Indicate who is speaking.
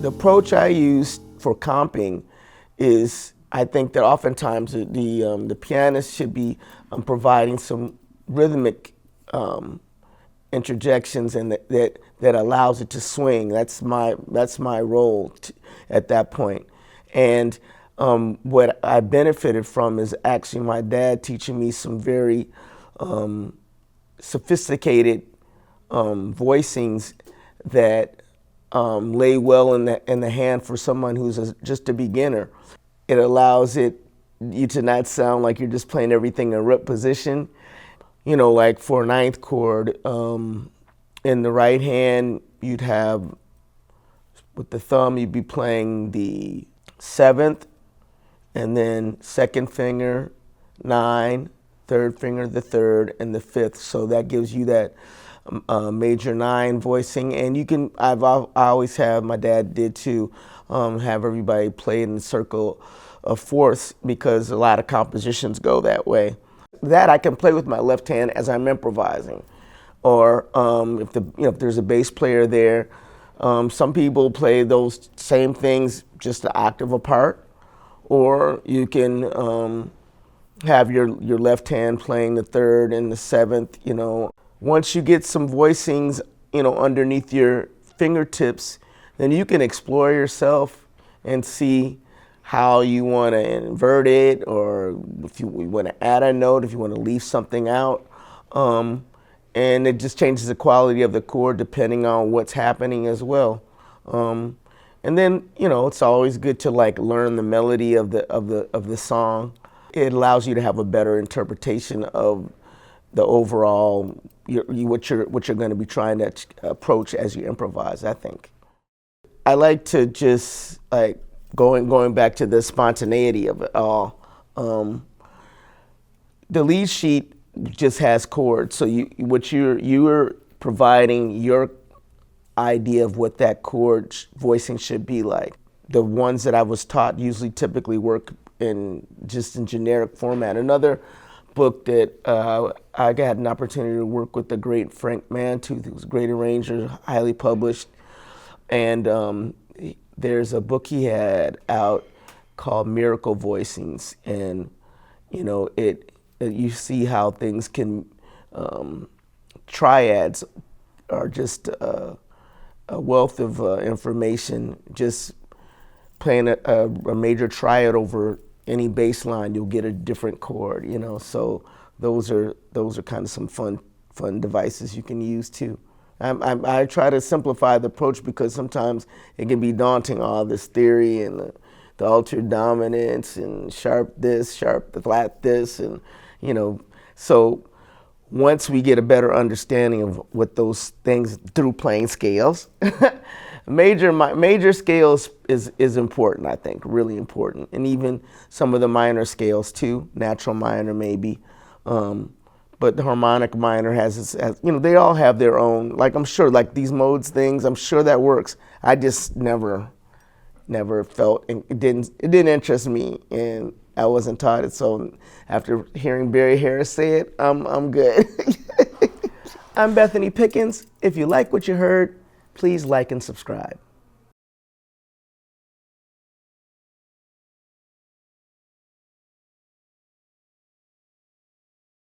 Speaker 1: The approach I use for comping is, I think that oftentimes the pianist should be providing some rhythmic interjections and that allows it to swing. That's my role at that point. And what I benefited from is actually my dad teaching me some very sophisticated voicings that lay well in the hand for someone who's just a beginner. It allows you to not sound like you're just playing everything in root position. You know, like for ninth chord, in the right hand, you'd have, with the thumb, you'd be playing the seventh, and then second finger, 9, third finger, the third, and the fifth. So that gives you that major 9 voicing. And you can, I always have, my dad did too, have everybody play in the circle of fourths because a lot of compositions go that way. That I can play with my left hand as I'm improvising. Or if there's a bass player there, some people play those same things just an octave apart. Or you can have your left hand playing the third and the seventh, you know. Once you get some voicings, you know, underneath your fingertips, then you can explore yourself and see how you want to invert it, or if you want to add a note, if you want to leave something out. And it just changes the quality of the chord depending on what's happening as well. And then, you know, it's always good to like learn the melody of the song. It allows you to have a better interpretation of the overall what you're going to be trying to approach as you improvise, I think. I like to just like going back to the spontaneity of it all. The lead sheet just has chords, so you're providing your idea of what that chord voicing should be like. The ones that I was taught usually typically work in generic format. Another book that I got an opportunity to work with the great Frank Mantooth, who was a great arranger, highly published, and there's a book he had out called Miracle Voicings, and you know you see how things can triads are just a wealth of information. Just playing a major triad over any bass line, you'll get a different chord, you know. So those are kind of some fun devices you can use too. I try to simplify the approach because sometimes it can be daunting, all this theory and the altered dominance and sharp this, sharp the flat this, and you know. So once we get a better understanding of what those things through playing scales, major scales is important, I think, really important, and even some of the minor scales too, natural minor maybe. But the harmonic minor has you know, they all have their own, like I'm sure, like these modes things, I'm sure that works. I just never felt, and it didn't interest me, and I wasn't taught it. So after hearing Barry Harris say it, I'm good. I'm Bethany Pickens. If you like what you heard, please like and subscribe.